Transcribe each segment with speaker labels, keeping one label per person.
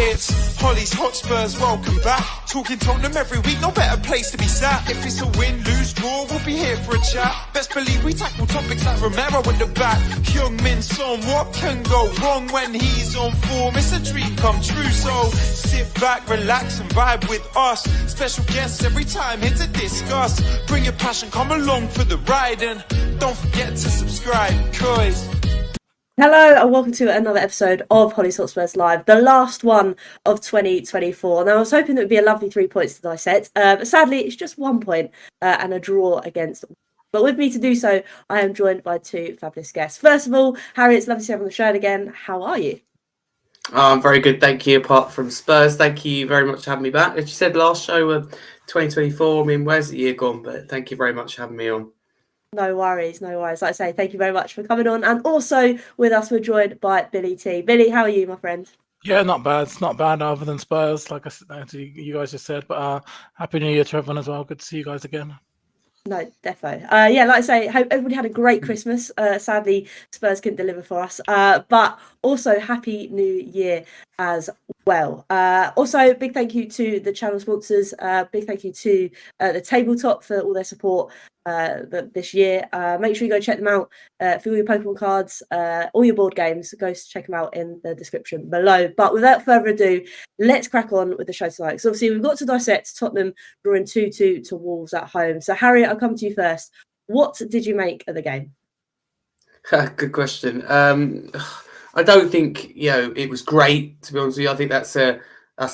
Speaker 1: It's Hollie's Hotspurs, welcome back. Talking Tottenham every week, no better place to be sat. If it's a win, lose, draw, we'll be here for a chat. Best believe we tackle topics like Romero at the back. Heung-min Son, what can go wrong when he's on form? It's a dream come true, so sit back, relax and vibe with us. Special guests every time here to discuss. Bring your passion, come along for the ride, and don't forget to subscribe, cause...
Speaker 2: Hello and welcome to another episode of Hollie's Hotspurs Live, the last one of 2024. Now, I was hoping it would be a lovely 3 points to dissect, but sadly it's just 1 point and a draw against. But with me to do so, I am joined by two fabulous guests. First of all, Harry, it's lovely to have you on the show again. How are you?
Speaker 3: I'm very good, thank you. Apart from Spurs, thank you very much for having me back. As you said, last show of 2024, I mean, where's the year gone? But thank you very much for having me on.
Speaker 2: No worries, no worries. Like I say, thank you very much for coming on. And also with us, we're joined by Billie T. Billie, how are you, my friend?
Speaker 4: Yeah, not bad. It's not bad other than Spurs, like you guys just said. But Happy New Year to everyone as well. Good to see you guys again.
Speaker 2: No, defo. Yeah, like I say, hope everybody had a great Christmas. Sadly, Spurs couldn't deliver for us. But also, Happy New Year as well. Also, big thank you to the channel sponsors. Big thank you to the Tabletop for all their support this year. Make sure you go check them out for all your Pokemon cards, all your board games. Go check them out in the description below. But without further ado, let's crack on with the show tonight. So obviously, we've got to dissect Tottenham drawing 2-2 to Wolves at home. So Harry, I'll come to you first. What did you make of the game?
Speaker 3: Good question. I don't think it was great, to be honest with you. I think that's a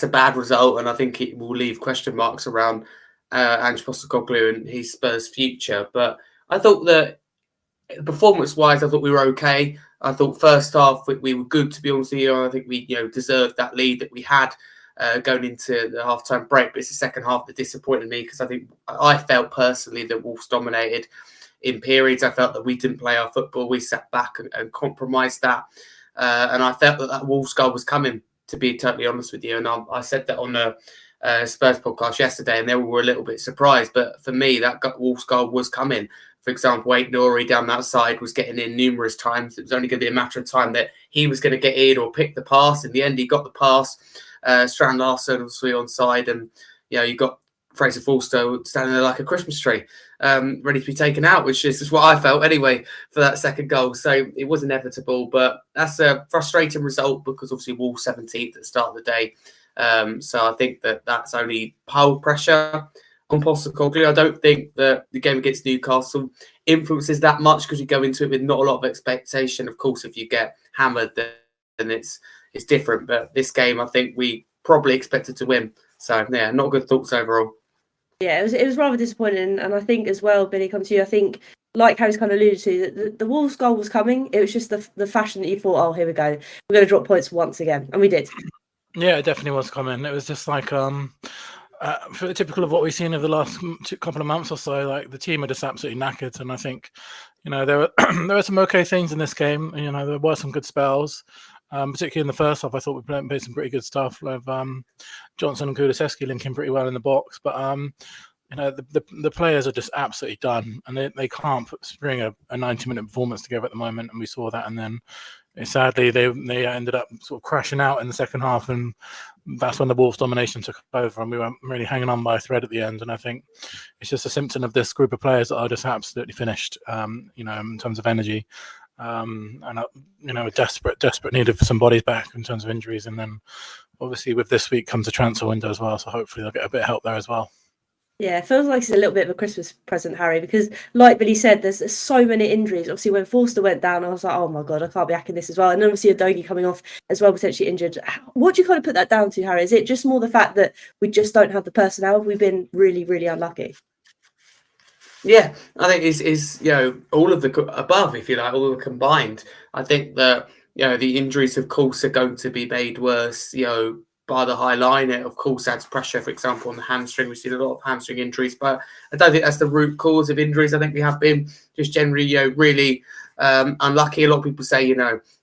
Speaker 3: bad result, and I think it will leave question marks around Ange Postecoglou and his Spurs future. But I thought that performance-wise, I thought we were okay. I thought first half we were good, to be honest with you. I think we deserved that lead that we had going into the half-time break. But it's the second half that disappointed me, because I felt personally that Wolves dominated in periods. I felt that we didn't play our football. We sat back and compromised that. And I felt that Wolves goal was coming, to be totally honest with you. And I said that on the Spurs podcast yesterday, and they were a little bit surprised. But for me, that Wolves goal was coming. For example, Aït-Nouri down that side was getting in numerous times. It was only going to be a matter of time that he was going to get in or pick the pass. In the end, he got the pass. Strand Larsen was on side, and you got Fraser Forster standing there like a Christmas tree, ready to be taken out, which is what I felt anyway for that second goal. So it was inevitable, but that's a frustrating result, because obviously Wolves 17th at the start of the day. So I think that's only piled pressure on Postecoglou. I don't think that the game against Newcastle influences that much, because you go into it with not a lot of expectation. Of course, if you get hammered, then it's different. But this game, I think we probably expected to win. So yeah, not good thoughts overall.
Speaker 2: Yeah, it was rather disappointing, and I think as well, Billy, come to you. I think, like Harry's kind of alluded to, that the Wolves goal was coming. It was just the fashion that you thought, oh, here we go, we're going to drop points once again, and we did. Yeah,
Speaker 4: it definitely was coming. It was just like typical of what we've seen over the last couple of months or so. Like, the team are just absolutely knackered, and I think there were there were some okay things in this game. There were some good spells. Particularly in the first half, I thought we played some pretty good stuff. With Johnson and Kulusevski linking pretty well in the box, but the players are just absolutely done, and they can't string a 90-minute performance together at the moment, and we saw that. And then sadly, they ended up sort of crashing out in the second half, and that's when the Wolves domination took over, and we were really hanging on by a thread at the end. And I think it's just a symptom of this group of players that are just absolutely finished, in terms of energy. And a desperate need for some bodies back in terms of injuries, and then obviously with this week comes a transfer window as well, so hopefully they'll get a bit of help there as well.
Speaker 2: Yeah, it feels like it's a little bit of a Christmas present, Harry, because like Billy said, there's so many injuries. Obviously, when Forster went down, I was like, oh my God, I can't be hacking this as well. And then obviously Udogie coming off as well, potentially injured. What do you kind of put that down to, Harry? Is it just more the fact that we just don't have the personnel? We've been really, really unlucky.
Speaker 3: Yeah, I think it's all of the above, if you like, all of the combined. I think that the injuries, of course, are going to be made worse by the high line. It, of course, adds pressure, for example, on the hamstring. We've seen a lot of hamstring injuries, but I don't think that's the root cause of injuries. I think we have been just generally really unlucky. A lot of people say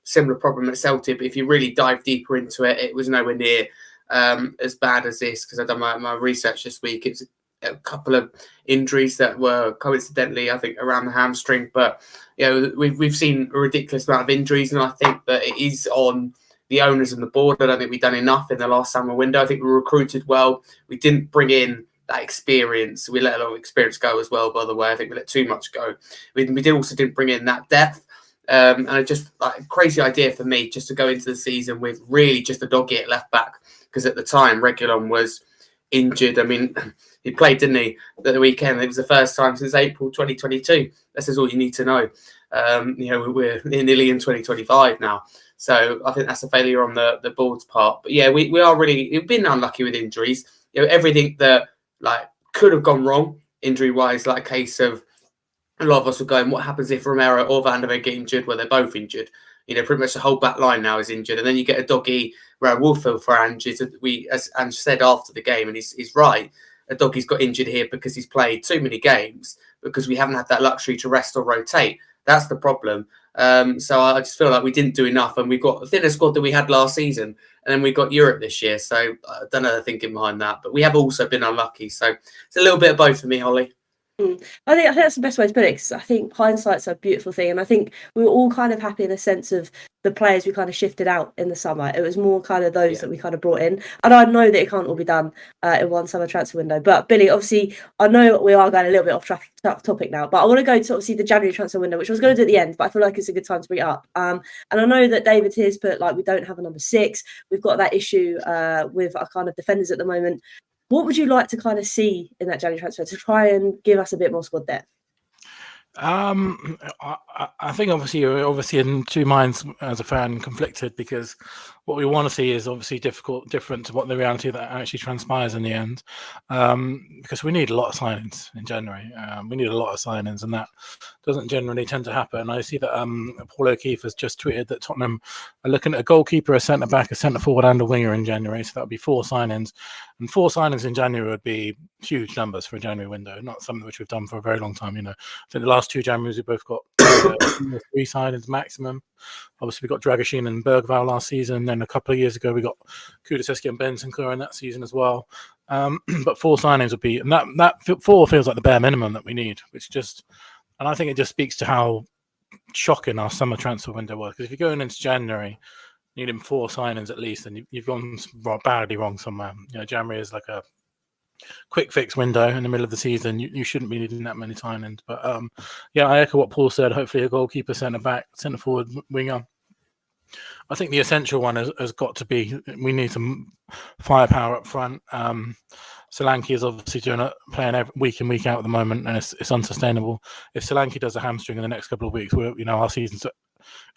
Speaker 3: similar problem at Celtic, but if you really dive deeper into it, it was nowhere near as bad as this, because I've done my research this week. It's a couple of injuries that were coincidentally, I think, around the hamstring, but we've seen a ridiculous amount of injuries, and I think that it is on the owners and the board, I don't think we've done enough in the last summer window. I think we recruited well. We didn't bring in that experience. We let a lot of experience go as well, by the way. I think we let too much go. We also didn't bring in that depth. And it just like a crazy idea for me just to go into the season with really just a doggy at left back, because at the time Reguilon was injured. I mean, he played, didn't he, at the weekend? It was the first time since April 2022. This is all you need to know. We're nearly in 2025 now. So I think that's a failure on the board's part. But yeah, we've been unlucky with injuries. Everything that like could have gone wrong injury-wise, like a case of a lot of us were going, what happens if Romero or Van der Beek get injured? Well, they're both injured. Pretty much the whole back line now is injured. And then you get a doggy where Wolfield for Ange. As Ange said after the game, and he's right, a doggy's got injured here because he's played too many games, because we haven't had that luxury to rest or rotate. That's the problem. So I just feel like we didn't do enough, and we've got a thinner squad than we had last season, and then we got Europe this year. So I don't know the thinking behind that, but we have also been unlucky. So it's a little bit of both for me, Hollie.
Speaker 2: I think that's the best way to put it, because I think hindsight's a beautiful thing, and I think we were all kind of happy in a sense of the players we kind of shifted out in the summer. It was more kind of those that we kind of brought in, and I know that it can't all be done in one summer transfer window. But Billy, obviously, I know we are going a little bit off topic now, but I want to go to obviously the January transfer window, which I was going to do at the end, but I feel like it's a good time to bring it up. And I know that David here's put like we don't have a number 6. We've got that issue with our kind of defenders at the moment. What would you like to kind of see in that January transfer to try and give us a bit more squad depth?
Speaker 4: I think obviously you're in two minds as a fan, conflicted, because what we want to see is obviously different to what the reality that actually transpires in the end. Because we need a lot of signings in January. We need a lot of signings, and that doesn't generally tend to happen. I see that Paul O'Keefe has just tweeted that Tottenham are looking at a goalkeeper, a centre back, a centre forward, and a winger in January. So that would be 4 signings, and 4 signings in January would be huge numbers for a January window. Not something which we've done for a very long time. I think the last 2 Januaries we both got 3 signings maximum. Obviously, we got Dragashin and Bergvall last season. Then a couple of years ago, we got Kulusevski and Bentancur in that season as well. But 4 signings would be, and that 4 feels like the bare minimum that we need, and I think it just speaks to how shocking our summer transfer window was. Because if you're going into January, needing 4 signings at least, and you've gone badly wrong somewhere. January is like a quick fix window in the middle of the season. You shouldn't be needing that many signings. But I echo what Paul said. Hopefully a goalkeeper, centre back, centre forward, winger. I think the essential one has got to be, we need some firepower up front. Solanke is obviously playing every week in, week out at the moment, and it's unsustainable. If Solanke does a hamstring in the next couple of weeks, our season's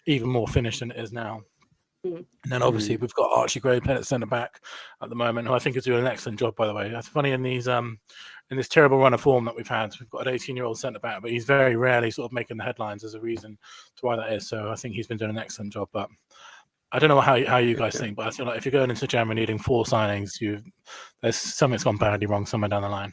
Speaker 4: even more finished than it is now. And then obviously we've got Archie Gray playing at centre back at the moment, who I think is doing an excellent job, by the way. That's funny in this terrible run of form that we've had. We've got an 18-year-old centre back, but he's very rarely sort of making the headlines as a reason to why that is. So I think he's been doing an excellent job. But I don't know how you guys think, but I feel like if you're going into January needing 4 signings, there's something's gone badly wrong somewhere down the line.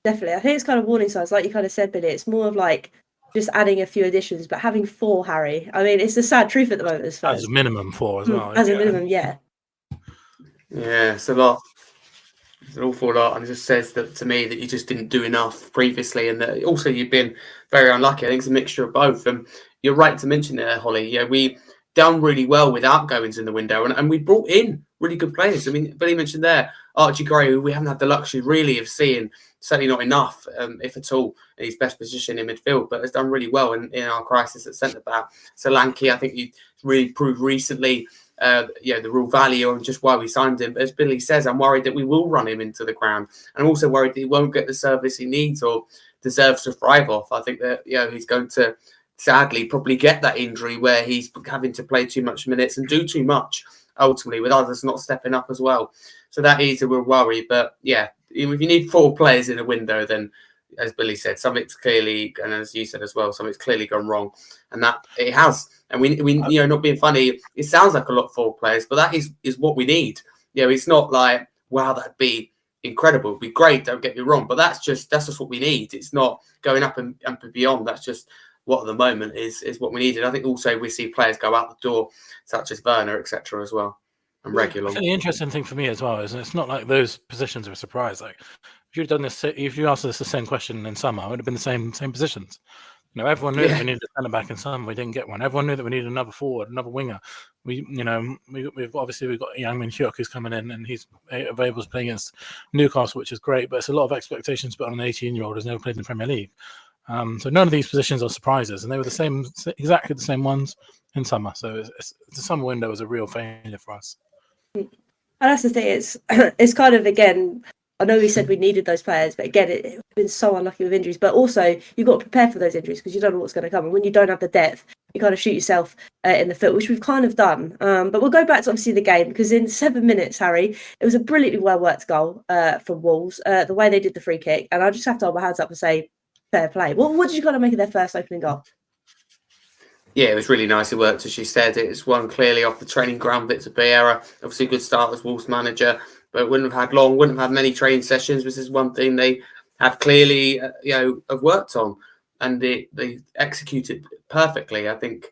Speaker 2: Definitely. I think it's kind of warning signs, like you kind of said, Billy. It's more of like just adding a few additions, but having 4, Harry. I mean, it's the sad truth at the moment. As
Speaker 4: a minimum 4 as well.
Speaker 2: As a minimum, yeah.
Speaker 3: Yeah, it's a lot. It's an awful lot, and it just says that to me that you just didn't do enough previously, and that also you've been very unlucky. I think it's a mixture of both. And you're right to mention there, Hollie. Yeah, we done really well with outgoings in the window, and we brought in really good players. I mean, Billy mentioned there Archie Gray, who we haven't had the luxury really of seeing, certainly not enough, if at all, in his best position in midfield, but has done really well in our crisis at centre back. Solanke, I think you really proved recently the real value of just why we signed him. But as Billy says, I'm worried that we will run him into the ground, and I'm also worried that he won't get the service he needs or deserves to thrive off. I think that he's going to sadly probably get that injury where he's having to play too much minutes and do too much ultimately, with others not stepping up as well. So that is a real worry. But yeah, if you need 4 players in a window, then as Billy said, something's clearly, and as you said as well, something's clearly gone wrong, and that it has. And we not being funny, it sounds like a lot of 4 players, but that is what we need. It's not like, wow, that'd be incredible, it'd be great, don't get me wrong, but that's just what we need. It's not going up and beyond. That's just what at the moment is what we need. And I think also we see players go out the door, such as Werner, etc. as well, and Reguilon.
Speaker 4: The interesting thing for me as well is it's not like those positions are a surprise. Like if you'd done this, if you asked us the same question in summer, it would have been the same positions. everyone knew that we needed a centre back in summer. We didn't get one. Everyone knew that we needed another forward, another winger. We've got Yang Min Hyuk who's coming in, and he's available to play against Newcastle, which is great. But it's a lot of expectations put on an 18-year-old who's never played in the Premier League. So none of these positions are surprises, and they were exactly the same ones in summer. So the summer window was a real failure for us.
Speaker 2: And that's the thing. It's kind of, again, I know we said we needed those players, but again, it's been so unlucky with injuries. But also, you've got to prepare for those injuries because you don't know what's going to come. And when you don't have the depth, you kind of shoot yourself in the foot, which we've kind of done. But we'll go back to obviously the game, because in 7 minutes, Harry, it was a brilliantly well worked goal from Wolves. The way they did the free kick, and I just have to hold my hands up and say, fair play. What did you kind of make of their first opening goal?
Speaker 3: Yeah, it was really nicely worked, as you said. It's one clearly off the training ground, Victor Vieira. Obviously, a good start as Wolves manager, but wouldn't have had many training sessions. This is one thing they have clearly, have worked on, and they executed perfectly. I think,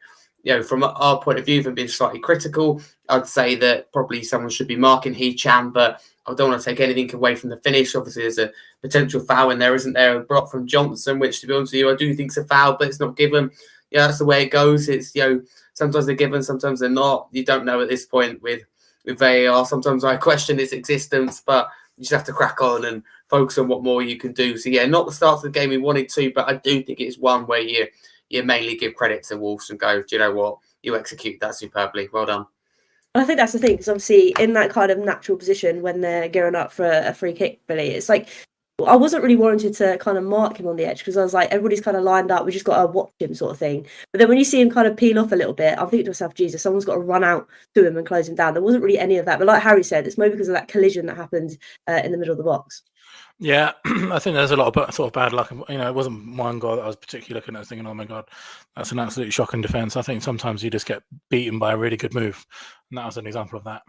Speaker 3: from our point of view, from being slightly critical, I'd say that probably someone should be marking Hee-Chan, but I don't want to take anything away from the finish. Obviously, there's a potential foul in there, isn't there? A block from Johnson, which, to be honest with you, I do think is a foul, but it's not given. Yeah, that's the way it goes. It's, sometimes they're given, sometimes they're not. You don't know at this point with VAR. Sometimes I question its existence, but you just have to crack on and focus on what more you can do. So, yeah, not the start of the game we wanted to, but I do think it's one where you mainly give credit to Wolves and go, do you know what? You execute that superbly. Well done.
Speaker 2: I think that's the thing, because obviously in that kind of natural position when they're gearing up for a free kick, Billy, it's like, I wasn't really warranted to kind of mark him on the edge, because I was like, everybody's kind of lined up, we just got to watch him sort of thing. But then when you see him kind of peel off a little bit, I'm thinking to myself, Jesus, someone's got to run out to him and close him down. There wasn't really any of that. But like Harry said, it's maybe because of that collision that happened in the middle of the box.
Speaker 4: Yeah, I think there's a lot of sort of bad luck. It wasn't one goal that I was particularly looking at thinking, oh my God, that's an absolutely shocking defence. I think sometimes you just get beaten by a really good move. And that was an example of that.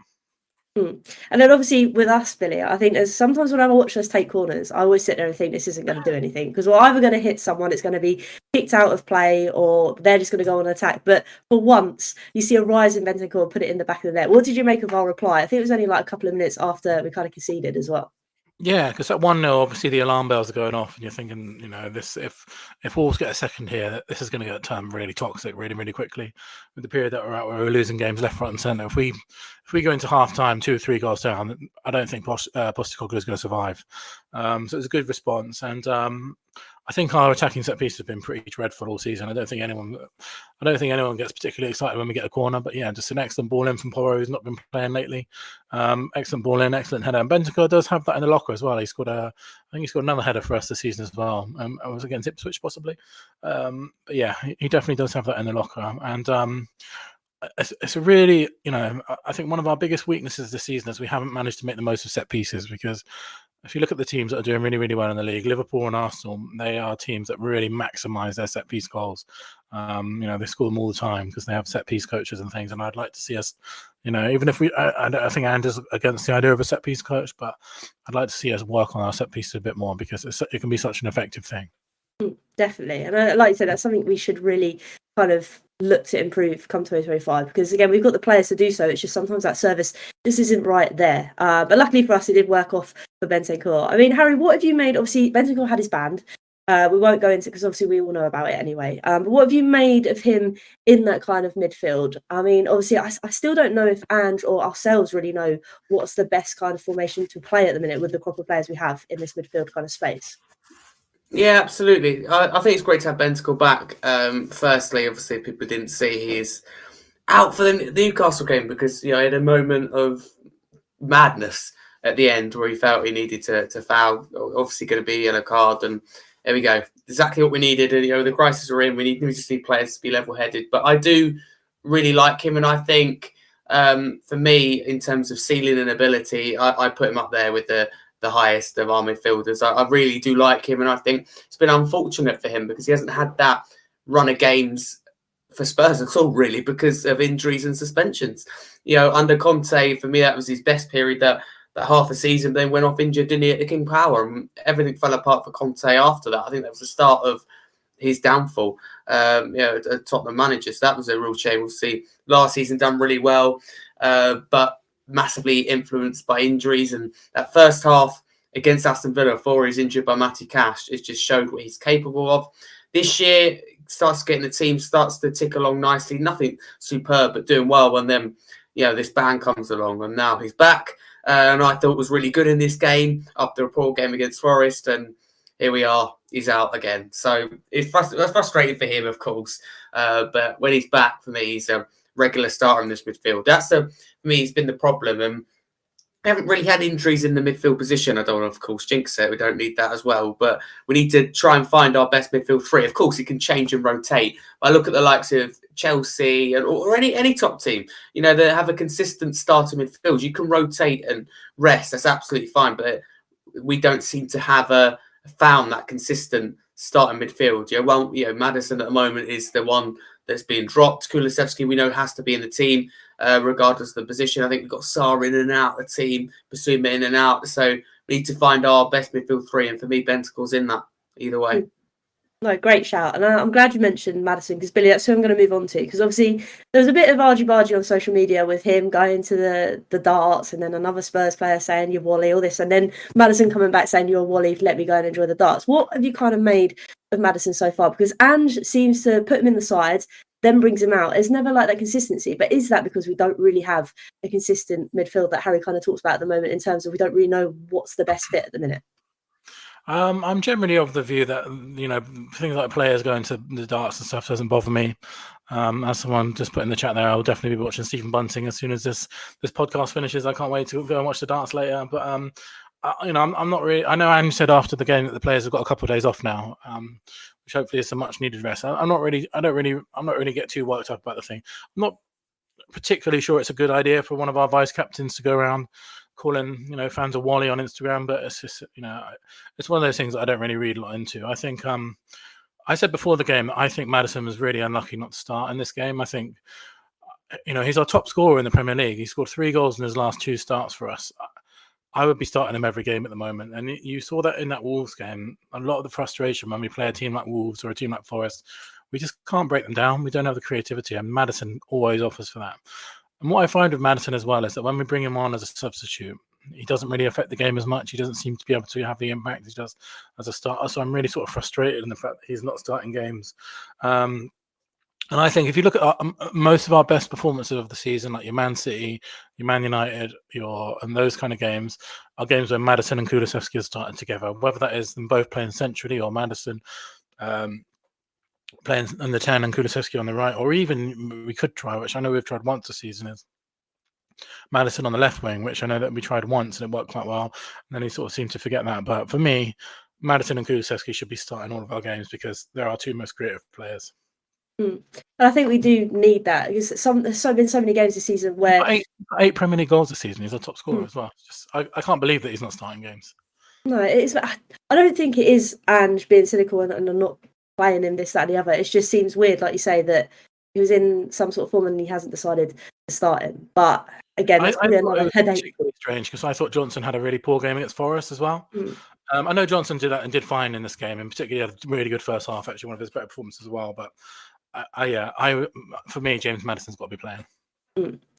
Speaker 2: And then obviously with us, Billy, I think there's sometimes when I watch us take corners, I always sit there and think this isn't going to do anything, because we're either going to hit someone, it's going to be kicked out of play, or they're just going to go on attack. But for once, you see a rise in Bentancur, put it in the back of the net. What did you make of our reply? I think it was only like a couple of minutes after we kind of conceded as well.
Speaker 4: Yeah, because at 1-0, obviously the alarm bells are going off, and you're thinking, this if Wolves get a second here, this is going to get turned really toxic really, really quickly. With the period that we're at, where we're losing games left, right, and centre, if we go into half time 2 or 3 goals down, I don't think Postecoglou is going to survive. So it was a good response, and I think our attacking set piece has been pretty dreadful all season. I don't think anyone gets particularly excited when we get a corner. But yeah, just an excellent ball in from Porro, who's not been playing lately. Excellent ball in, excellent header. And Bentancur does have that in the locker as well. I think he scored another header for us this season as well. I was against Ipswich possibly. But yeah, he definitely does have that in the locker. And it's a really, I think one of our biggest weaknesses this season is we haven't managed to make the most of set pieces, because if you look at the teams that are doing really, really well in the league, Liverpool and Arsenal, they are teams that really maximise their set piece goals. They score them all the time because they have set piece coaches and things. And I'd like to see us, even if I think Andy's against the idea of a set piece coach, but I'd like to see us work on our set pieces a bit more, because it can be such an effective thing.
Speaker 2: Definitely. And like you said, that's something we should really kind of look to improve come 2025, because again, we've got the players to do so. It's just sometimes that service just isn't right there. But luckily for us, it did work off for Bentancur. I mean, Harry, what have you made? Obviously, Bentancur had his band. We won't go into, because obviously we all know about it anyway. But what have you made of him in that kind of midfield? I mean, obviously, I still don't know if Ange or ourselves really know what's the best kind of formation to play at the minute with the crop of players we have in this midfield kind of space.
Speaker 3: Yeah, absolutely. I think it's great to have Bentancur back. Firstly, obviously, people didn't see he's out for the Newcastle game, because he had a moment of madness at the end where he felt he needed to foul. Obviously, going to be a yellow card, and there we go. Exactly what we needed. And, the crisis we're in, we just need players to be level-headed. But I do really like him, and I think for me, in terms of ceiling and ability, I put him up there with the highest of our midfielders. I really do like him, and I think it's been unfortunate for him because he hasn't had that run of games for Spurs at all, really, because of injuries and suspensions. Under Conte, for me, that was his best period, that half a season, then went off injured, didn't he, at the King Power, and everything fell apart for Conte after that. I think that was the start of his downfall, at Tottenham manager. So that was a real shame. We'll see. Last season done really well, but massively influenced by injuries, and that first half against Aston Villa before he's injured by Matty Cash, it just showed what he's capable of. This year, starts getting the team, starts to tick along nicely. Nothing superb, but doing well. And then, this ban comes along, and now he's back. And I thought was really good in this game after a poor game against Forest. And here we are, he's out again. So it's frustrating for him, of course. But when he's back, for me, he's a regular starter in this midfield. For me, he's been the problem. And we haven't really had injuries in the midfield position. I don't want to, of course, jinx it. We don't need that as well. But we need to try and find our best midfield three. Of course, it can change and rotate. But I look at the likes of Chelsea or any top team, that have a consistent starter midfield. You can rotate and rest. That's absolutely fine. But we don't seem to have found that consistent starting midfield. Maddison at the moment is the one that's being dropped. Kulusevski, we know, has to be in the team, regardless of the position. I think we've got Sarr in and out of the team, Basuma in and out. So we need to find our best midfield three. And for me, Bentacle's in that either way.
Speaker 2: No, great shout. And I'm glad you mentioned Maddison, because Billy, that's who I'm going to move on to. Because obviously there was a bit of argy-bargy on social media with him going to the darts, and then another Spurs player saying you're Wally, all this, and then Maddison coming back saying you're Wally, let me go and enjoy the darts. What have you kind of made of Maddison so far? Because Ange seems to put him in the sides, then brings him out. It's never like that consistency. But is that because we don't really have a consistent midfield that Harry kind of talks about at the moment, in terms of we don't really know what's the best fit at the minute?
Speaker 4: I'm generally of the view that things like players going to the darts and stuff doesn't bother me. As someone just put in the chat there, I'll definitely be watching Stephen Bunting as soon as this podcast finishes. I can't wait to go and watch the darts later. But I'm not really. I know Ange said after the game that the players have got a couple of days off now, which hopefully is a much needed rest. I'm not really get too worked up about the thing. I'm not particularly sure it's a good idea for one of our vice captains to go around calling fans of Wally on Instagram, but it's just it's one of those things that I don't really read a lot into. I think I said before the game, I think Maddison was really unlucky not to start in this game. I think he's our top scorer in the Premier League. He scored 3 goals in his last 2 starts for us. I would be starting him every game at the moment, and you saw that in that Wolves game. A lot of the frustration when we play a team like Wolves or a team like Forest, we just can't break them down. We don't have the creativity, and Maddison always offers for that. And what I find with Maddison as well is that when we bring him on as a substitute, he doesn't really affect the game as much. He doesn't seem to be able to have the impact he does as a starter. So I'm really sort of frustrated in the fact that he's not starting games. And I think if you look at most of our best performances of the season, like your Man City, your Man United, and those kind of games, are games where Maddison and Kulusevski are starting together, whether that is them both playing centrally or Maddison playing in the 10 and Kulusevski on the right, or even we could try, which I know we've tried once this season, is Maddison on the left wing, which I know that we tried once and it worked quite well. And then he sort of seemed to forget that. But for me, Maddison and Kulusevski should be starting all of our games because they're our 2 most creative players.
Speaker 2: And I think we do need that, because there's been so many games this season where
Speaker 4: 8 Premier League goals this season. He's our top scorer as well. I can't believe that he's not starting games.
Speaker 2: No, I don't think it is Ange being cynical and not playing him this, that, and the other. It just seems weird, like you say, that he was in some sort of form and he hasn't decided to start him. But again, that's probably another headache.
Speaker 4: Particularly strange because I thought Johnson had a really poor game against Forest as well. I know Johnson did that and did fine in this game, and particularly had a really good first half. Actually, one of his better performances as well. But for me, James Maddison's got to be playing.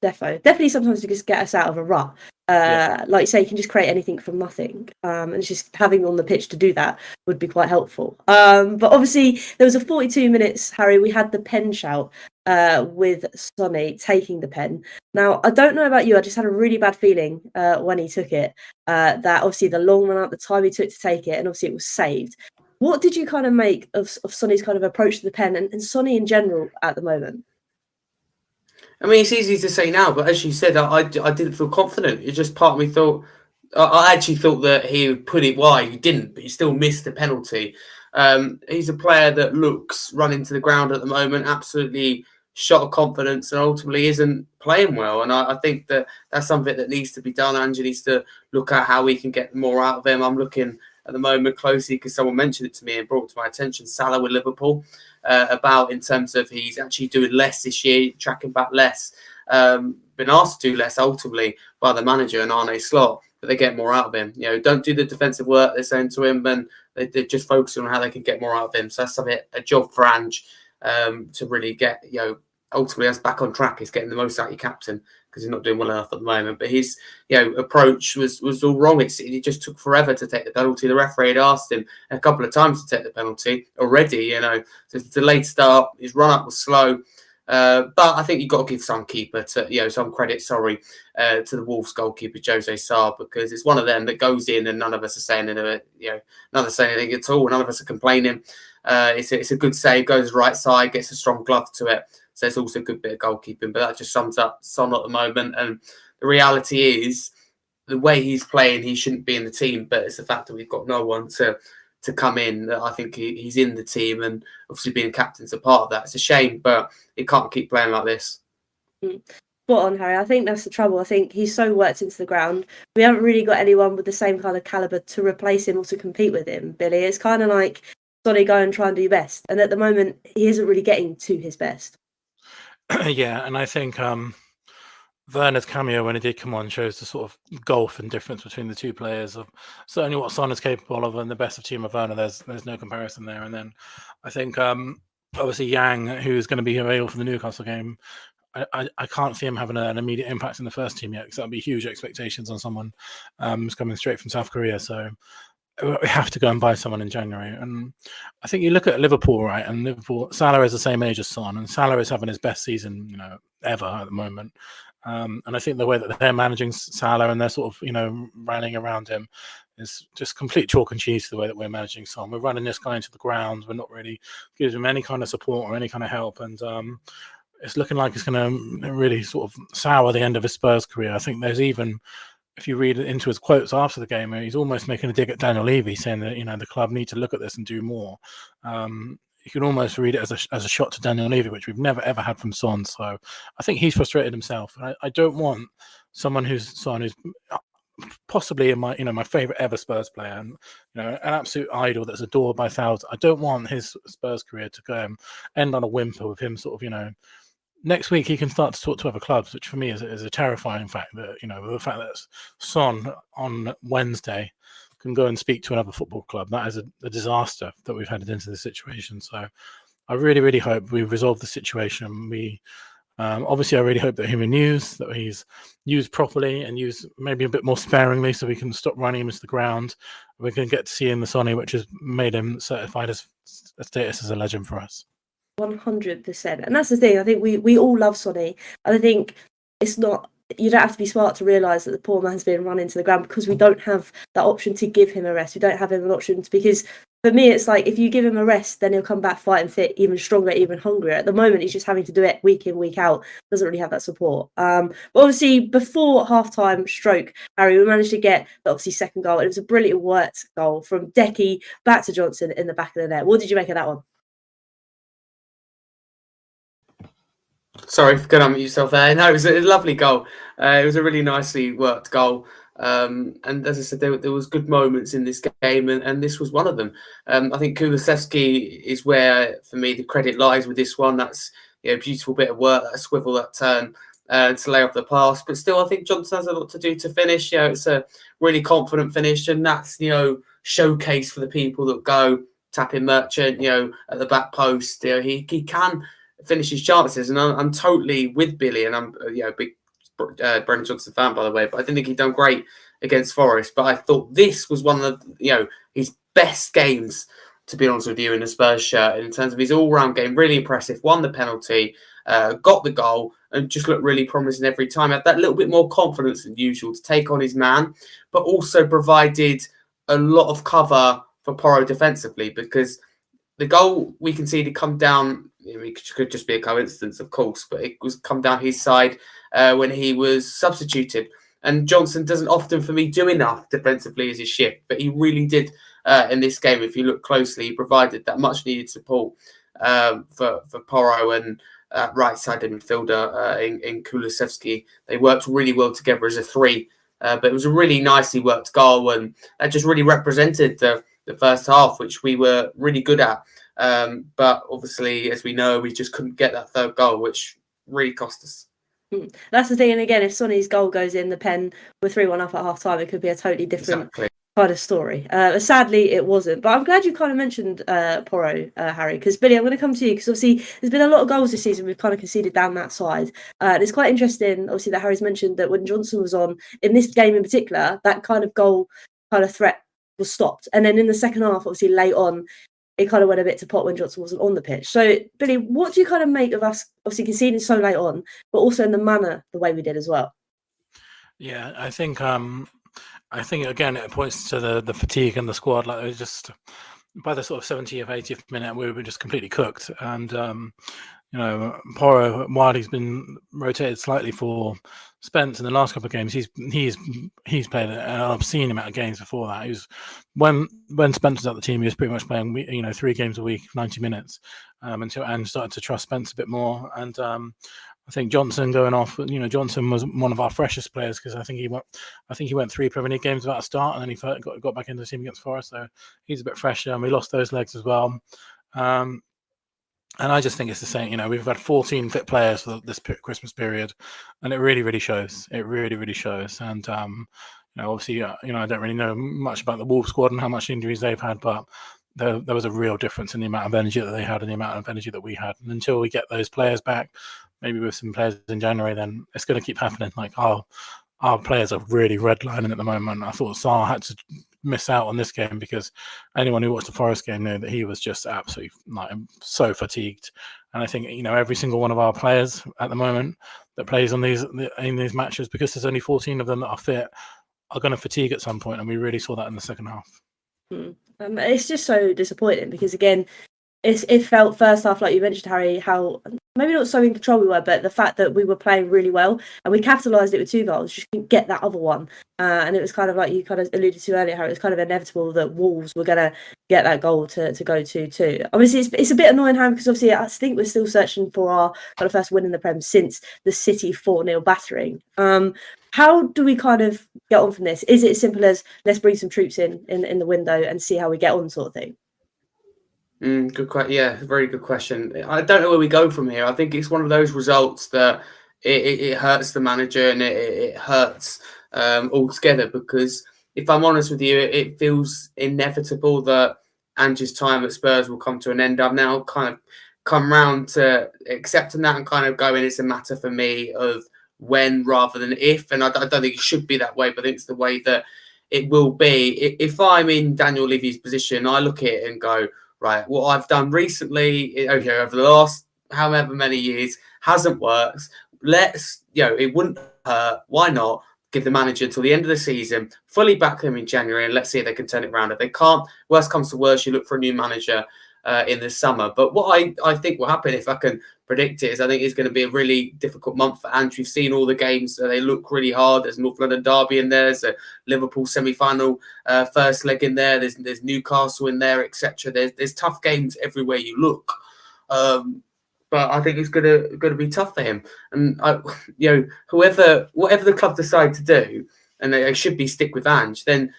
Speaker 2: Definitely sometimes to just get us out of a rut. Like you say, you can just create anything from nothing, and it's just having on the pitch to do that would be quite helpful. But obviously there was a 42 minutes, Harry, we had the pen shout with Sonny taking the pen. Now, I don't know about you, I just had a really bad feeling when he took it, that obviously the long run out, the time he took to take it, and obviously it was saved. What did you kind of make of Sonny's kind of approach to the pen and Sonny in general at the moment?
Speaker 3: I mean, it's easy to say now, but as you said, I didn't feel confident. It just part of me thought, I actually thought that he would put it wide. He didn't, but he still missed the penalty. He's a player that looks running to the ground at the moment, absolutely shot of confidence, and ultimately isn't playing well. And I think that that's something that needs to be done. Ange needs to look at how we can get more out of him. I'm looking at the moment closely because someone mentioned it to me and brought it to my attention, Salah with Liverpool, about in terms of he's actually doing less this year, tracking back less, been asked to do less ultimately by the manager and Arne Slot, but they get more out of him. Don't do the defensive work they're saying to him, and they're just focusing on how they can get more out of him. So that's a job for Ange to really get, ultimately us back on track is getting the most out of your captain, because he's not doing well enough at the moment. But his approach was all wrong. It just took forever to take the penalty. The referee had asked him a couple of times to take the penalty already. So it's a delayed start. His run up was slow. But I think you've got to give some keeper some credit, to the Wolves goalkeeper Jose Sarr, because it's one of them that goes in and none of us are saying none of us saying anything at all. None of us are complaining. It's a good save, goes right side, gets a strong glove to it. So it's also a good bit of goalkeeping. But that just sums up Son at the moment. And the reality is, the way he's playing, he shouldn't be in the team. But it's the fact that we've got no one to come in. I think he's in the team, and obviously being captain's a part of that. It's a shame, but he can't keep playing like this.
Speaker 2: Spot on, Harry. I think that's the trouble. I think he's so worked into the ground. We haven't really got anyone with the same kind of calibre to replace him or to compete with him, Billy. It's kind of like Sonny go and try and do your best. And at the moment, he isn't really getting to his best.
Speaker 4: Yeah, and I think Werner's cameo, when he did come on, shows the sort of gulf and difference between the two players. Of certainly what Son is capable of, and the best of Timo Werner. There's no comparison there. And then I think obviously Yang, who's going to be available for the Newcastle game, I can't see him having an immediate impact in the first team yet, because that would be huge expectations on someone who's coming straight from South Korea. So we have to go and buy someone in January. And I think you look at Liverpool, right? And Liverpool, Salah is the same age as Son, and Salah is having his best season, ever at the moment. And I think the way that they're managing Salah and they're sort of, rallying around him is just complete chalk and cheese to the way that we're managing Son. We're running this guy into the ground. We're not really giving him any kind of support or any kind of help. And it's looking like it's going to really sort of sour the end of his Spurs career. I think there's even, if you read into his quotes after the game, he's almost making a dig at Daniel Levy, saying that, the club need to look at this and do more. You can almost read it as a shot to Daniel Levy, which we've never ever had from Son. So I think he's frustrated himself. I don't want someone who's Son, who's possibly in my favorite ever Spurs player, and an absolute idol that's adored by thousands. I don't want his Spurs career to go and end on a whimper with him sort of next week he can start to talk to other clubs, which for me is a terrifying fact. That the fact that Son on Wednesday can go and speak to another football club, that is a disaster that we've headed into this situation. So I really, really hope we resolve the situation. We obviously I really hope that he renews, that he's used properly and used maybe a bit more sparingly, so we can stop running him into the ground. We can get to see him the Sonny, which has made him certified as a status as a legend for us.
Speaker 2: 100%. And that's the thing. I think we all love Sonny. And I think it's not, you don't have to be smart to realise that the poor man's been run into the ground, because we don't have that option to give him a rest. We don't have him an option because for me, it's like if you give him a rest, then he'll come back fighting fit, even stronger, even hungrier. At the moment, he's just having to do it week in, week out. Doesn't really have that support. But obviously, before half-time stroke, Harry, we managed to get the obviously second goal. It was a brilliant worked goal from Decky back to Johnson in the back of the net. What did you make of that one?
Speaker 3: Sorry, good unmute yourself there. No, it was a lovely goal. It was a really nicely worked goal. And as I said, there was good moments in this game, and this was one of them. I think Kulusevski is where, for me, the credit lies with this one. That's a beautiful bit of work, that swivel, that turn to lay off the pass. But still, I think Johnson has a lot to do to finish. It's a really confident finish, and that's showcase for the people that go tapping Merchant, at the back post. He can finish his chances, and I'm totally with Billy, and I'm a big Brendan Johnson fan, by the way, but I didn't think he'd done great against Forest. But I thought this was one of his best games, to be honest with you, in the Spurs shirt, in terms of his all-round game. Really impressive. Won the penalty, got the goal, and just looked really promising every time. Had that little bit more confidence than usual to take on his man, but also provided a lot of cover for Porro defensively, because the goal we conceded come down, it could just be a coincidence, of course, but it was come down his side when he was substituted. And Johnson doesn't often, for me, do enough defensively as his shift, but he really did in this game. If you look closely, he provided that much needed support for Porro and right-sided midfielder in Kulusevski. They worked really well together as a three, but it was a really nicely worked goal, and that just really represented the first half, which we were really good at. But obviously, as we know, we just couldn't get that third goal, which really cost us.
Speaker 2: That's the thing. And again, if Sonny's goal goes in, the pen, we're 3-1 up at half time, it could be a totally different kind of story. Sadly, it wasn't. But I'm glad you kind of mentioned Porro, Harry, because Billy, I'm going to come to you because obviously there's been a lot of goals this season. We've kind of conceded down that side. And it's quite interesting, obviously, that Harry's mentioned that when Johnson was on, in this game in particular, that kind of goal kind of threat was stopped. And then in the second half, obviously, late on, it kind of went a bit to pot when Johnson wasn't on the pitch. So, Billy, what do you kind of make of us obviously conceding so late on, but also in the manner, the way we did as well?
Speaker 4: Yeah, I think again it points to the fatigue in the squad. Like, it was just by the sort of 70th, 80th minute, we were just completely cooked. And Porro, while he's been rotated slightly for Spence in the last couple of games, he's played an obscene amount of games before that. He was when Spence was at the team, he was pretty much playing 3 games a week, 90 minutes, until Ange started to trust Spence a bit more. And I think Johnson going off. Johnson was one of our freshest players because I think he went 3 Premier League games without a start, and then he got back into the team against Forest. So he's a bit fresher, and we lost those legs as well. And I just think it's the same. We've had 14 fit players for this Christmas period, and it really, really shows. It really, really shows. And obviously, I don't really know much about the Wolves squad and how much injuries they've had, but there was a real difference in the amount of energy that they had and the amount of energy that we had. And until we get those players back, maybe with some players in January, then it's going to keep happening. Like our players are really redlining at the moment. I thought Sarr had to miss out on this game because anyone who watched the Forest game knew that he was just absolutely so fatigued. And I think every single one of our players at the moment that plays in these matches, because there's only 14 of them that are fit, are going to fatigue at some point, and we really saw that in the second half.
Speaker 2: It's just so disappointing because again, it felt first half, like you mentioned, Harry, how maybe not so in control we were, but the fact that we were playing really well and we capitalised it with 2 goals, just couldn't get that other one. And it was kind of like you kind of alluded to earlier, Harry, it was kind of inevitable that Wolves were going to get that goal to go 2-2. Obviously, it's a bit annoying, Harry, because obviously I think we're still searching for our kind of first win in the Prem since the City 4-0 battering. How do we kind of get on from this? Is it as simple as let's bring some troops in the window and see how we get on sort of thing?
Speaker 3: Good question. Yeah, very good question. I don't know where we go from here. I think it's one of those results that it hurts the manager and it hurts altogether, because if I'm honest with you, it feels inevitable that Ange's time at Spurs will come to an end. I've now kind of come round to accepting that and kind of going, it's a matter for me of when rather than if. And I don't think it should be that way, but I think it's the way that it will be. If I'm in Daniel Levy's position, I look at it and go, right, what I've done recently, over the last however many years, hasn't worked. It wouldn't hurt. Why not give the manager until the end of the season, fully back them in January, and let's see if they can turn it around. If they can't, worst comes to worst, you look for a new manager in the summer. But what I think will happen, if I can predict it, is I think it's going to be a really difficult month for Ange. We've seen all the games. They look really hard. There's North London derby in there. There's a Liverpool semi-final first leg in there. There's Newcastle in there, etc. There's tough games everywhere you look. But I think it's going to be tough for him. And whatever the club decide to do, and they should be stick with Ange, then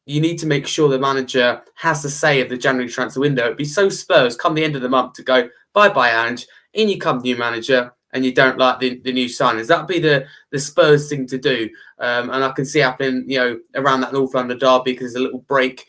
Speaker 3: you need to make sure the manager has the say of the January transfer window. It'd be so Spurs come the end of the month to go, bye Ange, in you come new manager, and you don't like the new signings. That'd be the Spurs thing to do. And I can see happening, around that North London derby, because there's a little break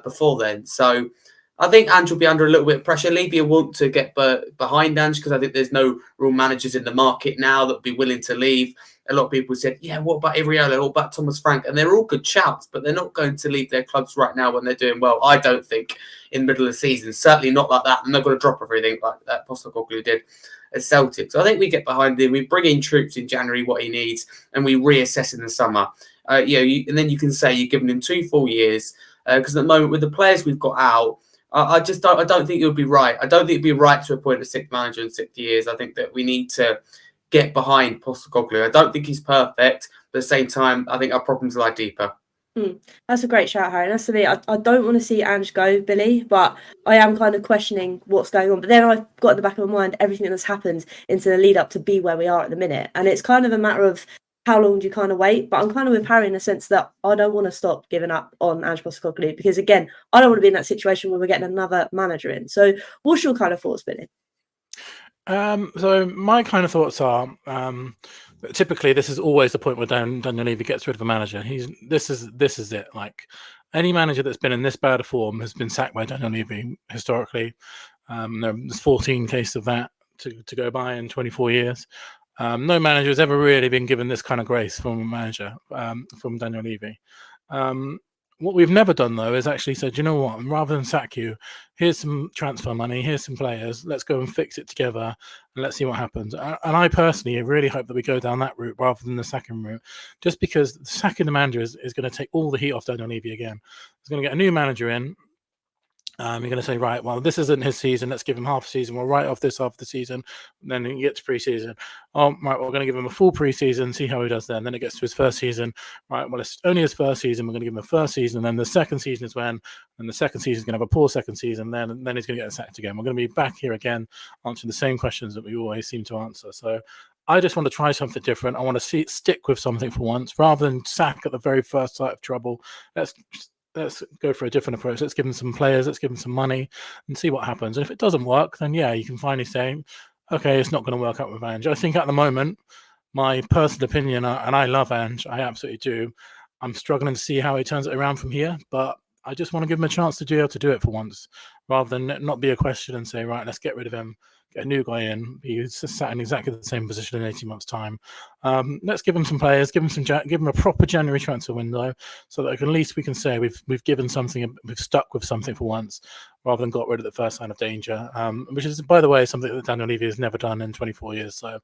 Speaker 3: before then. So I think Ange will be under a little bit of pressure. Levy will want to get behind Ange, because I think there's no real managers in the market now that would be willing to leave. A lot of people said, yeah, what about Iriola? What about Thomas Frank? And they're all good shouts, but they're not going to leave their clubs right now when they're doing well. I don't think in the middle of the season, certainly not like that. And they're going to drop everything like that Postecoglou did at Celtic. So I think we get behind him. We bring in troops in January, what he needs, and we reassess in the summer. And then you can say you're giving him 2 full years, because at the moment with the players we've got out, I don't think it would be right. I don't think it'd be right to appoint a 6th manager in 60 years. I think that we need to get behind Postecoglou. I don't think he's perfect, but at the same time, I think our problems lie deeper.
Speaker 2: That's a great shout, Harry. And that's to me, I don't want to see Ange go, Billy, but I am kind of questioning what's going on. But then I've got in the back of my mind everything that's happened into the lead up to be where we are at the minute. And it's kind of a matter of how long do you kind of wait? But I'm kind of with Harry in the sense that I don't want to stop giving up on Ange Postecoglou, because again, I don't want to be in that situation where we're getting another manager in. So what's your kind of thoughts, Billy?
Speaker 4: So my kind of thoughts are, typically this is always the point where Daniel Levy gets rid of a manager. This is it. Like, any manager that's been in this bad a form has been sacked by Daniel Levy historically. There's 14 cases of that to go by in 24 years. No manager has ever really been given this kind of grace from a manager, from Daniel Levy. What we've never done, though, is actually said, you know what, rather than sack you, here's some transfer money, here's some players, let's go and fix it together, and let's see what happens. And I personally really hope that we go down that route rather than the sacking route, just because sacking the manager is going to take all the heat off Daniel Levy again. He's going to get a new manager in. You're going to say, right, well, this isn't his season. Let's give him half a season. We'll write off this half of the season. And then he gets pre-season. Oh, right, we're going to give him a full pre-season, see how he does then. Then it gets to his first season. Right, well, it's only his first season. We're going to give him a first season. And then the second season is when, and the second season is going to have a poor second season. Then he's going to get sacked again. We're going to be back here again, answering the same questions that we always seem to answer. So I just want to try something different. I want to stick with something for once, rather than sack at the very first sight of trouble. Let's go for a different approach. Let's give them some players. Let's give them some money and see what happens. And if it doesn't work, then yeah, you can finally say, okay, it's not going to work out with Ange. I think at the moment, my personal opinion, and I love Ange, I absolutely do. I'm struggling to see how he turns it around from here, but I just want to give him a chance to be able to do it for once, rather than not be a question and say, right, let's get rid of him, get a new guy in. He's sat in exactly the same position in 18 months' time. Let's give him some players, give him a proper January transfer window, so that at least we can say we've given something, we've stuck with something for once, rather than got rid of the first sign of danger, which is, by the way, something that Daniel Levy has never done in 24 years. So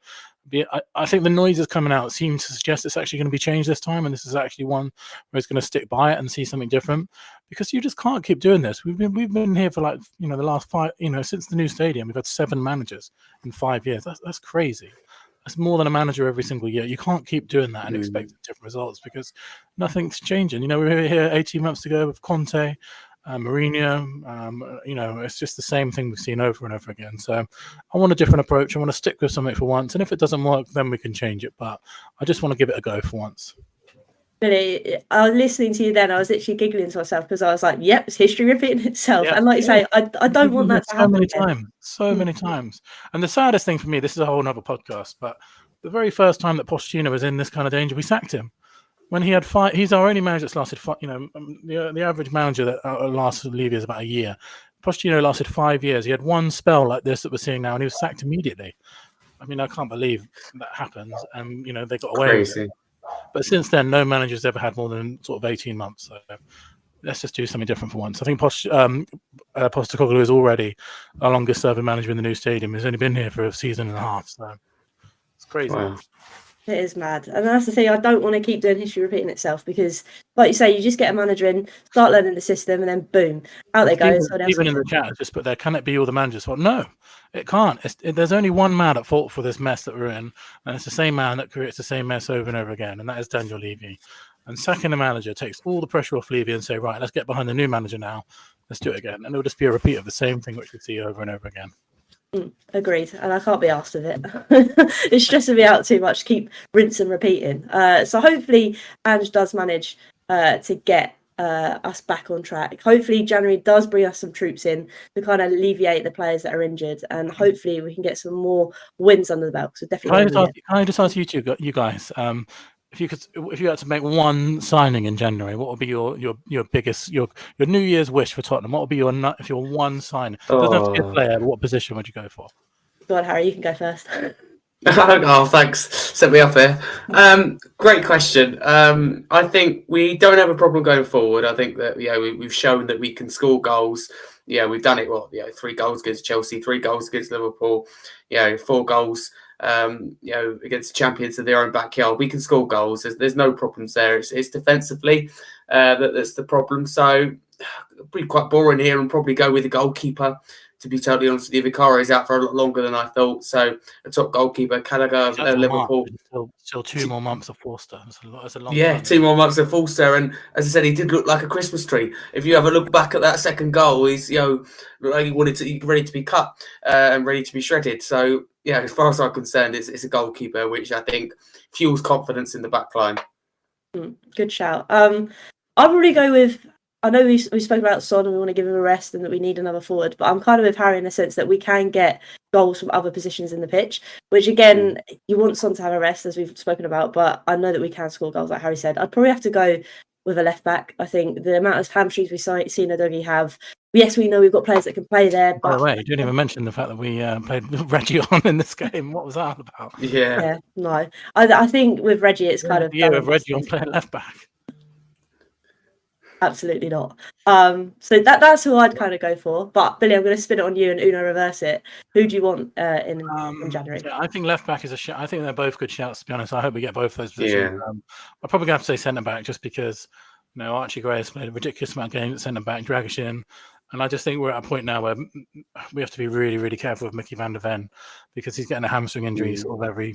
Speaker 4: I think the noises coming out seem to suggest it's actually going to be changed this time, and this is actually one where he's going to stick by it and see something different, because you just can't keep doing this. We've been here for the last 5, since the new stadium, we've had 7 managers in 5 years. That's crazy. That's more than a manager every single year. You can't keep doing that and expect different results, because nothing's changing. We were here 18 months ago with Conte, Mourinho. It's just the same thing we've seen over and over again. So I want a different approach. I want to stick with something for once. And if it doesn't work, then we can change it. But I just want to give it a go for once.
Speaker 2: Really, I was listening to you then. I was literally giggling to myself, because I was like, "Yep, it's history repeating itself." Yeah, and like you say, I don't want that to happen
Speaker 4: many times. And the saddest thing for me, this is a whole other podcast, but the very first time that Pochettino was in this kind of danger, we sacked him. When he had 5, he's our only manager that's lasted 5. The average manager that lasted Levy is about a year. Pochettino lasted 5 years. He had one spell like this that we're seeing now, and he was sacked immediately. I mean, I can't believe that happened, and they got away with it. But since then, no manager's ever had more than sort of 18 months. So let's just do something different for once. I think Postecoglou is already our longest-serving manager in the new stadium. He's only been here for a season and a half, so it's crazy.
Speaker 3: Wow.
Speaker 2: It is mad. And that's the thing, I don't want to keep doing history repeating itself, because, like you say, you just get a manager in, start learning the system, and then boom, out they go.
Speaker 4: Even in the chat, just put there, can it be all the managers' fault? No, it can't. There's only one man at fault for this mess that we're in, and it's the same man that creates the same mess over and over again, and that is Daniel Levy. And sacking the manager takes all the pressure off Levy and say, right, let's get behind the new manager now. Let's do it again. And it'll just be a repeat of the same thing which we see over and over again.
Speaker 2: Agreed, and I can't be asked with it. It's stressing me out too much to keep rinse and repeating. So hopefully Ange does manage to get us back on track. Hopefully January does bring us some troops in to kind of alleviate the players that are injured, and hopefully we can get some more wins under the belt. So definitely. Can
Speaker 4: I just ask you guys? If you had to make one signing in January, what would be your biggest your New Year's wish for Tottenham? What would be your one sign? Doesn't have to be a player, but what position would you go for?
Speaker 2: Go on, Harry, you can go first.
Speaker 3: Oh, thanks. Set me up here. Great question. I think we don't have a problem going forward. I think that we've shown that we can score goals. Yeah, we've done it. 3 goals against Chelsea, 3 goals against Liverpool. 4 goals. Against the champions of their own backyard, we can score goals. There's no problems there. It's defensively that's the problem. So pretty quite boring here, and probably go with the goalkeeper. To be totally honest with you, Vicario is out for a lot longer than I thought. So a top goalkeeper, Gallagher, Liverpool.
Speaker 4: Still 2 more months of Forster. That's a long
Speaker 3: yeah,
Speaker 4: time.
Speaker 3: 2 more months of Forster, and as I said, he did look like a Christmas tree. If you have a look back at that second goal, he's looked like he ready to be cut and ready to be shredded. So yeah, as far as I'm concerned, it's a goalkeeper, which I think fuels confidence in the back line.
Speaker 2: Good shout. I'll probably go with. I know we spoke about Son and we want to give him a rest and that we need another forward, but I'm kind of with Harry in the sense that we can get goals from other positions in the pitch, which again, you want Son to have a rest, as we've spoken about, but I know that we can score goals, like Harry said. I'd probably have to go with a left back. I think the amount of hamstrings we've seen Udogie have. Yes, we know we've got players that can play there.
Speaker 4: By
Speaker 2: But
Speaker 4: the way, you didn't even mention the fact that we played Reggie on in this game. What was that about?
Speaker 3: Yeah.
Speaker 2: No. I think with Reggie, it's kind of
Speaker 4: the year
Speaker 2: done
Speaker 4: of
Speaker 2: and
Speaker 4: Reggie on
Speaker 2: dusted.
Speaker 4: playing left back.
Speaker 2: Absolutely not. So that's who I'd kind of go for. But Billy, I'm going to spin it on you and Uno reverse it. Who do you want in January?
Speaker 4: Yeah, I think left back is a shout. I think they're both good shouts, to be honest. I hope we get both of those positions.
Speaker 3: Yeah.
Speaker 4: I'm probably going to have to say centre back just because, Archie Gray has played a ridiculous amount of games at centre back, Dragishin. And I just think we're at a point now where we have to be really, really careful with Mickey van der Ven because he's getting a hamstring injury sort of every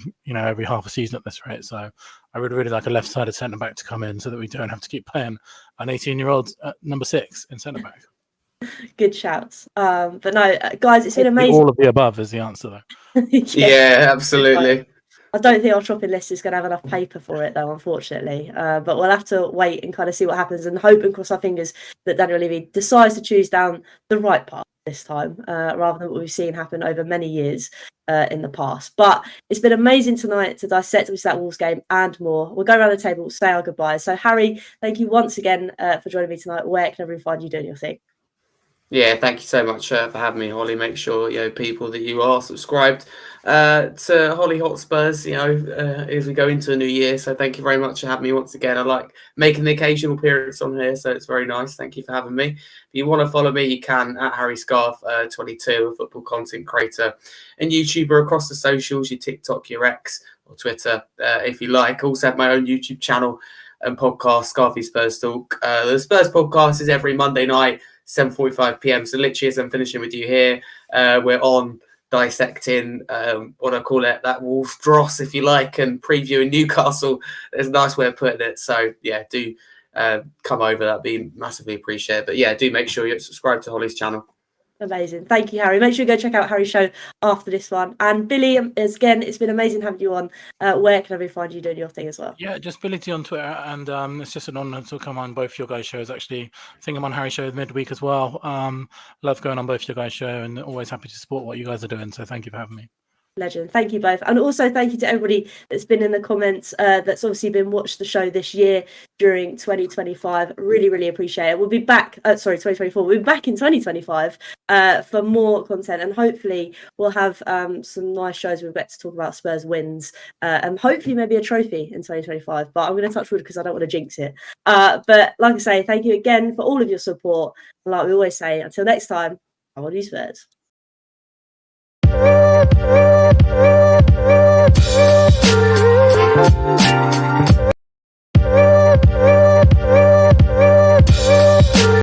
Speaker 4: half a season at this rate. So I would really like a left-sided centre back to come in so that we don't have to keep playing an 18-year-old number 6 in centre back.
Speaker 2: Good shouts. But no, guys, it's been amazing.
Speaker 4: All of the above is the answer, though.
Speaker 3: Yeah, absolutely.
Speaker 2: I don't think our shopping list is going to have enough paper for it, though, unfortunately. But we'll have to wait and kind of see what happens and hope and cross our fingers that Daniel Levy decides to choose down the right path this time, rather than what we've seen happen over many years in the past. But it's been amazing tonight to dissect that Wolves game and more. We'll go around the table, say our goodbyes. So, Harry, thank you once again for joining me tonight. Where can everyone find you doing your thing?
Speaker 3: Yeah, thank you so much for having me, Hollie. Make sure people that you are subscribed to Hollie Hotspurs, as we go into a new year. So thank you very much for having me once again. I like making the occasional appearance on here, so it's very nice. Thank you for having me. If you want to follow me, you can at Harry Scarf 22, a football content creator and YouTuber across the socials, your TikTok, your X or Twitter, if you like. Also have my own YouTube channel and podcast, Scarfy Spurs Talk. The Spurs podcast is every Monday night, 7:45 p.m. So literally as I'm finishing with you here, we're on dissecting what I call it, that Wolves dross, if you like, and previewing Newcastle. There's a nice way of putting it. So yeah, do come over. That'd be massively appreciated. But yeah, do make sure you subscribe to Hollie's channel.
Speaker 2: Amazing. Thank you, Harry. Make sure you go check out Harry's show after this one. And Billy, again, it's been amazing having you on. Where can everybody find you doing your thing as well?
Speaker 4: Yeah, just Billie T on Twitter. And it's just an honor to come on both your guys' shows, actually. I think I'm on Harry's show midweek as well. Love going on both your guys' show and always happy to support what you guys are doing. So thank you for having me.
Speaker 2: Legend. Thank you both. And also thank you to everybody that's been in the comments that's obviously been watched the show this year during 2025. Really, really appreciate it. We'll be back, 2024. We'll be back in 2025 for more content and hopefully we'll have some nice shows we'll get to talk about Spurs wins and hopefully maybe a trophy in 2025. But I'm going to touch wood because I don't want to jinx it. But like I say, thank you again for all of your support. And like we always say, until next time, I want you Spurs.